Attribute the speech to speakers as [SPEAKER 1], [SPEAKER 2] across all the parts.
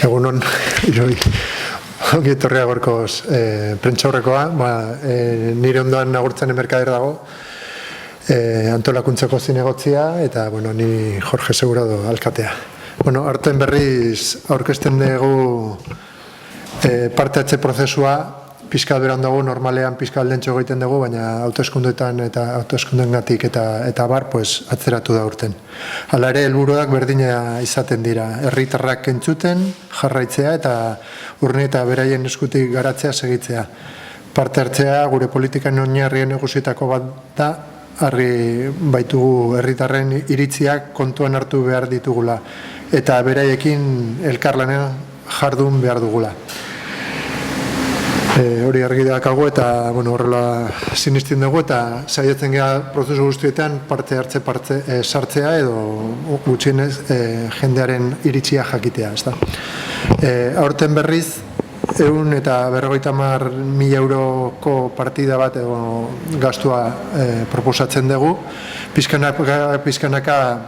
[SPEAKER 1] Egunon, iroi, ongi etorria gorkoz prentxaurrekoa, nire ondoan agurtzen emerkader dago, antolakuntzako zinegotzia, eta, ni Jorge Segurado alkatea. Arten berriz aurkezten dugu parte hartze prozesua, pixka beran dago, normalean pixka aldentxo egiten dugu, baina hauteskundetan eta hauteskundengatik eta bar, atzeratu da urten. Hala ere, helburuak berdina izaten dira, herritarrak entzuten, jarraitzea eta urne eta beraien eskutik garatzea segitzea. Parte hartzea gure politikan oinarrien egusitako bat da, argi baitugu herritarren iritziak kontuan hartu behar ditugula, eta beraiekin elkarlanean jardun behar dugula. Hori argi dakago eta horrela sinistin dugu eta saiatzen gara prozesu guztietan parte hartze sartzea edo gutxienez jendearen iritzia jakitea. Aurten berriz 150.000 euroko partida bat edo gastua proposatzen dugu. Pizkanaka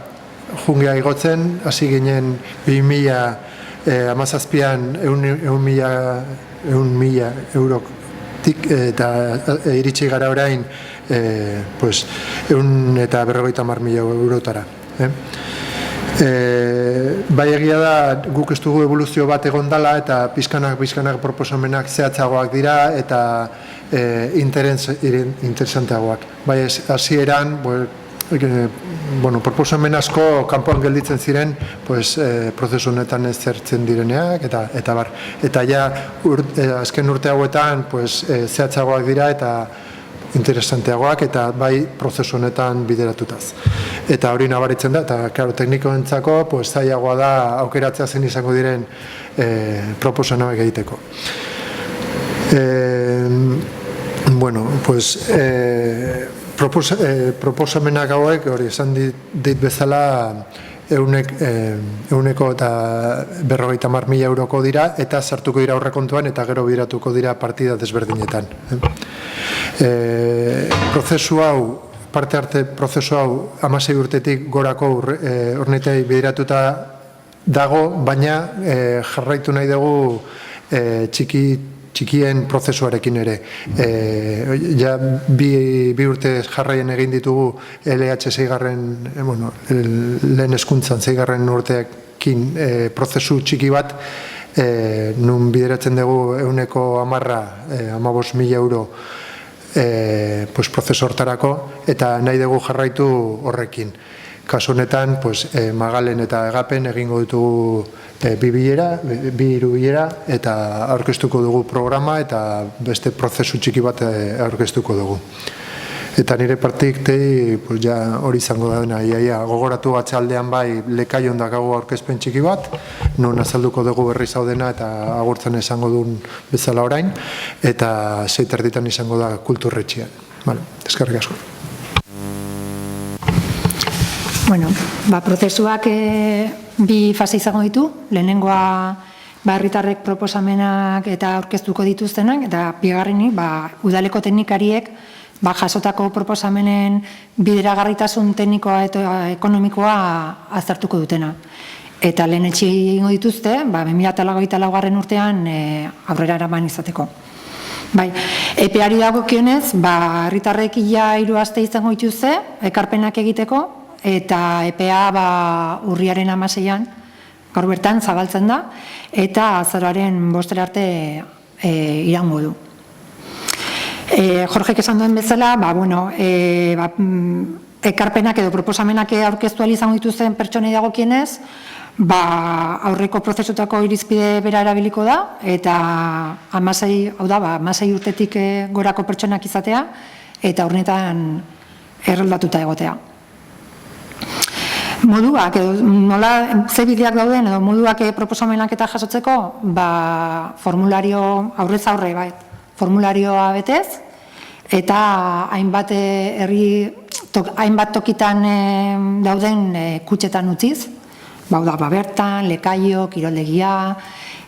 [SPEAKER 1] jungea igotzen, hasi ginen 2017an 100.000 eurotik eta iritsi gara orain 150.000 eurotara. Bai egia da guk ez dugu evoluzio bat egon dela eta pizkanak proposamenak zehatzagoak dira eta interesanteagoak. Bai hasieran proposamen asko kanpoan gelditzen ziren prozesu honetan ezertzen direneak eta bar. Eta ja azken urte hauetan zehatzagoak dira eta interesanteagoak eta bai prozesu honetan bideratutaz. Eta hori nabaritzen da, eta teknikoentzako zailagoa da aukeratzea zen izango diren proposamenak egiteko. Proposamenak hauek, hori esan dit bezala, 150.000 euroko dira eta sartuko dira aurrekontuan eta gero bideratuko dira partida desberdinetan. Parte arte prozesu hau 16 urtetik gorako urnetei bideratuta dago, baina jarraitu nahi dugu txikien prozesuarekin ere. Bi urte jarraien egin ditugu LH 6. Lehen hezkuntzan 6. urteekin prozesu txiki bat, nun bideratzen dugu 15.000 euro prozesu hortarako, eta nahi dugu jarraitu horrekin. Kasu honetan, Magalen eta Egapen egingo ditugu bi hiru bilera eta aurkeztuko dugu programa eta beste prozesu txiki bat aurkeztuko dugu. Eta nire partikei hori izango da dena, gogoratu atxaldean bai Lekaion dakago aurkezpen txiki bat, non azalduko dugu berri zaudena eta agurtzen izango duen bezala orain, eta 6:30 izango da Kulturretxean. Eskerrik asko.
[SPEAKER 2] Prozesuak bi fase izango ditu, lehenengoa herritarrek proposamenak eta aurkeztuko dituztenak, eta bigarrenik udaleko teknikariek jasotako proposamenen bideragarritasun teknikoa eta ekonomikoa aztertuko dutena. Eta lehen etxi egingo dituzte, 2024 urtean aurrera eraman izateko. EPEari dagokionez, herritarrek 3 aste izango dituzte, ekarpenak egiteko, eta EPEa urriaren 16an, gaur bertan zabaltzen da, eta azaroaren 5 arte iraungo du. Jorgek esan duen bezala, ekarpenak edo proposamenak aurkeztu izango dituzten pertsonei dagokienez, aurreko prozesutako irizpide bera erabiliko da, eta 16 urtetik gorako pertsonak izatea, eta horretan erroldatuta egotea. Moduak, nola ze bideak dauden, edo moduak proposamenak eta jasotzeko, formulario aurrez aurre, formularioa betez, eta hainbat tokitan dauden kutxetan utziz, bertan, Lekaio, Kiroldegia,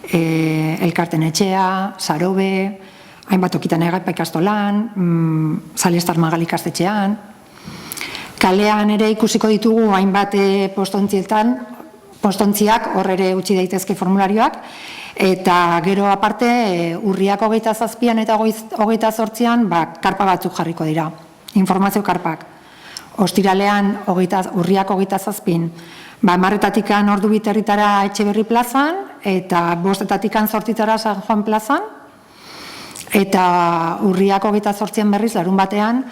[SPEAKER 2] Elkarten etxea, Sarobe, hainbat tokitan Egaipa ikastolan, Zalestar Magal ikastetxean. Kalean ere ikusiko ditugu hainbat postontzietan postontziak, hor ere utzi daitezke formularioak, eta gero aparte urriak 27an eta 28an karpa batzuk jarriko dira, informazio karpak. Ostiralean urriak 27an, 10:00 ordu biterritara Etxeberri plazan, eta 5:00 zortzitara San Juan plazan, eta urriak 28an berriz, larun batean,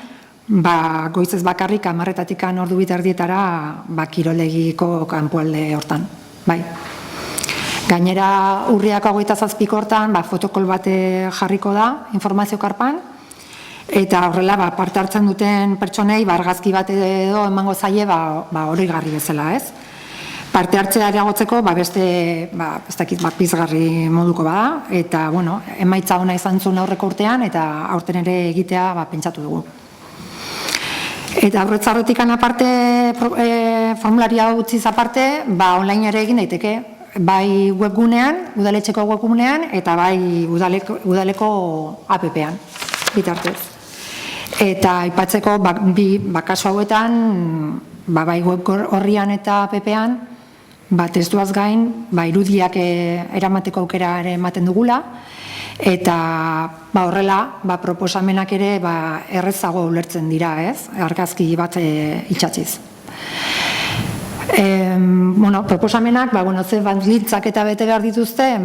[SPEAKER 2] goizez bakarrik 10:00 ordu biterdietara kirolegiko kanpoalde hortan. Bai. Gainera urriak 27ko hortan fotokol bat jarriko da informazio karpan, eta horrela parte hartzen duten pertsonei argazki bat edo emango zaie oroigarri bezala, ez? Parte hartzea areagotzeko beste pizgarri moduko bada, eta emaitza ona izan zuen aurreko urtean, eta aurten ere egitea pentsatu dugu. Eta aurretzarretik aparte, formularia utziz aparte, online ere egin daiteke, bai webgunean, udaletxeko webgunean, eta bai udaleko app-ean, bitartez. Eta aipatzeko, kasu hauetan, bai web horrian eta app-ean, testuaz gain, irudiak eramateko aukera ere ematen dugula, eta horrela, proposamenak ere errezago ulertzen dira, ez? Argazki bat itxatziz. Proposamenak, ze baldintzak eta bete behar dituzte,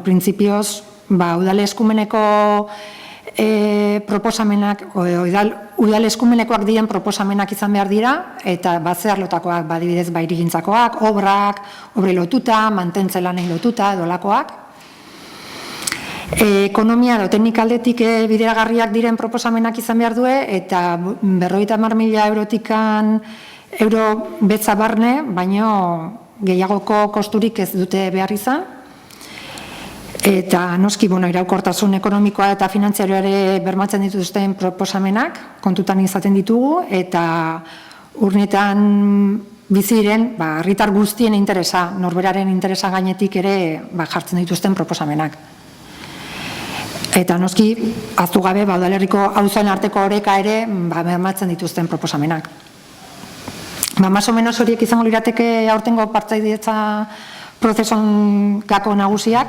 [SPEAKER 2] printzipioz, udal eskumeneko proposamenak, udal eskumenekoak diren proposamenak izan behar dira, eta zer lotakoak, adibidez, hirigintzakoak, obrak, obrei lotuta, mantentze lanei lotuta, edolakoak. Ekonomia edo teknikaldetik bideragarriak diren proposamenak izan behar du, eta 50.000 euro betza barne, baino gehiagoko kosturik ez dute behar izan. Eta noski, iraukortasun ekonomikoa eta finanziarioare bermatzen dituzten proposamenak kontutan izaten ditugu, eta urnetan biziren, herritar guztien interesa, norberaren interesa gainetik ere jartzen dituzten proposamenak. Eta noski, ahaztu gabe, udalerriko auzoen arteko oreka ere bermatzen dituzten proposamenak. Más o menos horiek izango lirateke aurtengo partaidetza prozesuan gako nagusiak,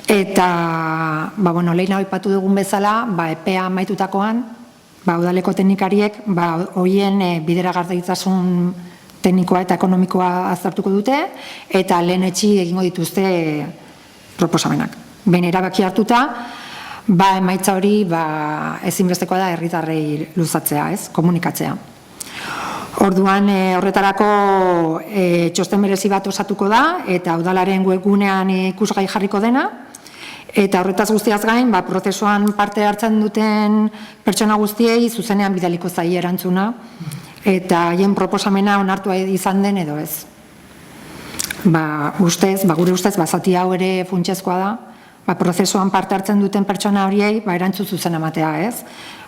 [SPEAKER 2] eta lehen aipatu dugun bezala, epea amaitutakoan, udaleko teknikariek horien bideragarritasun teknikoa eta ekonomikoa aztertuko dute, eta lehen etxi egingo dituzte proposamenak. Behin erabaki hartuta, emaitza hori ezinbestekoa da herritarrei luzatzea, komunikatzea. Orduan horretarako txosten berezi bat osatuko da, eta udalaren webgunean ikusgai jarriko dena, eta horretaz guztiaz gain, prozesuan parte hartzen duten pertsona guztiei zuzenean bidaliko zaie erantzuna, eta haien proposamena onartua izan den edo ez. Gure ustez, zati hau ere funtsezkoa da, prozesuan parte hartzen duten pertsona horiei erantzun zuzen ematea, ez?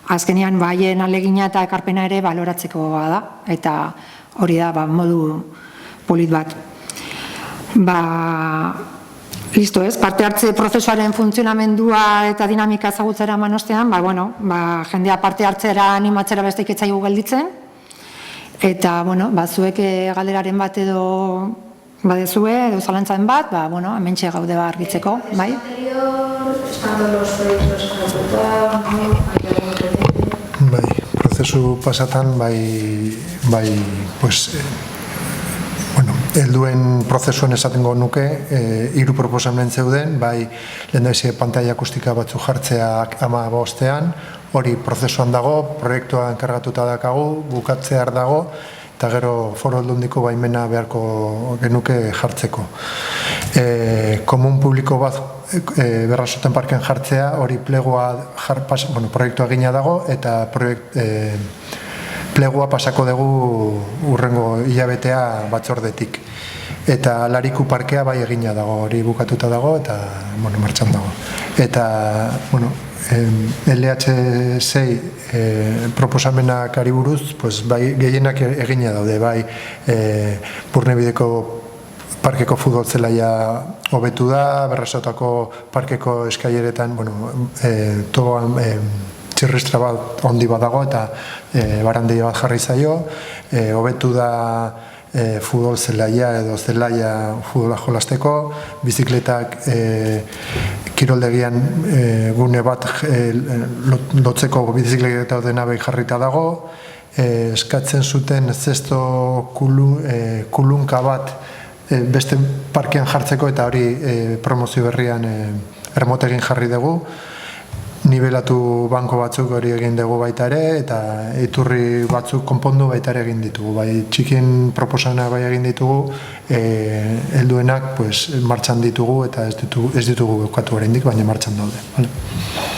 [SPEAKER 2] Azkenean, haien alegina eta ekarpena ere baloratzeko da, eta hori da modu polit bat. Listo, ez? Parte hartze prozesuaren funtzionamendua eta dinamika ezagutzera eman ostean, jendea parte hartzera animatzera besteik ez zaigu gelditzen, eta, zuek galderaren bat edo badezue, edo zalantzaren bat, hementxe gaude argitzeko, bai?
[SPEAKER 1] Prozesu pasatan, helduen prozesuan esatengo nuke, 3 proposamen zeuden, lehendabizi pantaila akustika batzu jartzeak 15ean, hori prozesuan dago, proiektua enkargatuta dakagu, bukatzear dago, eta gero Foru Aldundiko baimena beharko genuke jartzeko. Komun publiko bat Berrasoten parken jartzea, hori proiektua egina dago, eta plegua pasako dugu urrengo hilabetea batzordetik. Eta Lariku parkea bai egina dago, hori bukatuta dago, eta martxan dago. Eta, LH6 proposamenak ari buruz, gehienak egina daude, bai Burnebideko parkeko futbol zelaia hobetu da, Berrasotako parkeko eskaileretan, togoan txirristra bat ondi bat dago eta barandei bat jarri zaio, hobetu da futbol zelaia edo zelaia futbola jolasteko, bizikletak kiroldegian gune bat lotzeko bizikleta dena behi jarrita dago, eskatzen zuten zesto kulunka bat beste parkean jartzeko eta hori promozio berrian ermotegin jarri dugu. Nibelatu banko batzuk hori egin dugu baita ere eta iturri batzuk konpondu baita ere egin ditugu. Bai, txikin proposana bai egin ditugu, helduenak martxan ditugu eta ez ditugu bukatu oraindik, baina martxan daude.